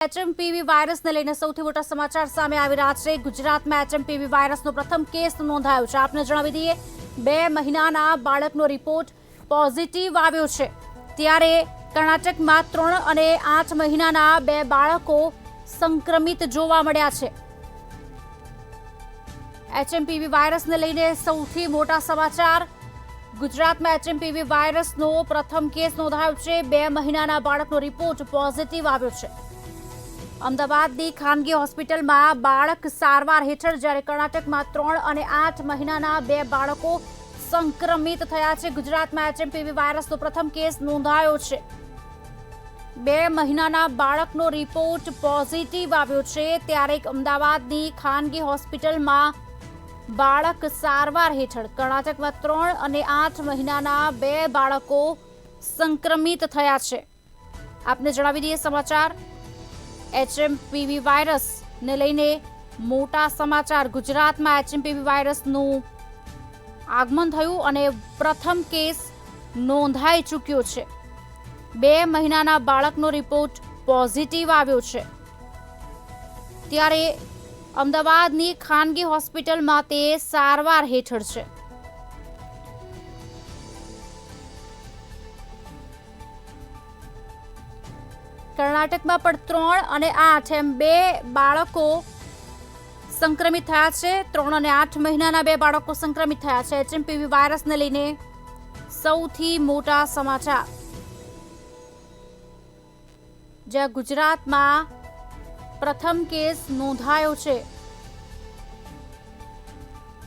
HMPV વાયરસને લઈને સૌથી મોટા સમાચાર સામે આવી રહ્યા છે। ગુજરાતમાં એચએમપીવી વાયરસનો પ્રથમ કેસ નોંધાયો છે। આપને જણાવી દઈએ, 2 મહિનાના બાળકનો રિપોર્ટ પોઝિટિવ આવ્યો છે। ત્યારે કર્ણાટકમાં 3 અને 8 મહિનાના 2 બાળકો સંક્રમિત જોવા મળ્યા છે। એચએમપીવી વાયરસને લઈને સૌથી મોટા સમાચાર। ગુજરાતમાં એચએમપીવી વાયરસનો પ્રથમ કેસ નોંધાયો છે। 2 મહિનાના બાળકનો રિપોર્ટ પોઝિટિવ આવ્યો છે। અમદાવાદની ખાનગી હોસ્પિટલમાં બાળક સારવાર હેઠળ, જ્યારે કર્ણાટકમાં 3 અને 8 મહિનાના 2 બાળકો સંક્રમિત થયા છે। ગુજરાતમાં એચએમપીવી વાયરસનો પ્રથમ કેસ નોંધાયો છે। 2 મહિનાના બાળકનો રિપોર્ટ પોઝિટિવ આવ્યો છે। ત્યારે અમદાવાદની ખાનગી હોસ્પિટલમાં બાળક સારવાર હેઠળ, કર્ણાટકમાં 3 અને 8 મહિનાના 2 બાળકો સંક્રમિત થયા છે। આપને જણાવી દઈએ સમાચાર। એચએમપીવી વાયરસને લઈને મોટા સમાચાર। ગુજરાતમાં એચએમપીવી વાયરસનું આગમન થયું અને પ્રથમ કેસ નોંધાઈ ચૂક્યો છે। 2 મહિનાના બાળકનો રિપોર્ટ પોઝિટિવ આવ્યો છે। ત્યારે અમદાવાદની ખાનગી હોસ્પિટલમાં તે સારવાર હેઠળ છે। કર્ણાટકમાં પણ 3 અને 8 એમ 2 બાળકો સંક્રમિત થયા છે। 3 અને 8 મહિનાના 2 બાળકો સંક્રમિત થયા છે। એચએમપીવી વાયરસને લઈને સૌથી મોટા સમાચાર। જ્યાં ગુજરાતમાં પ્રથમ કેસ નોંધાયો છે।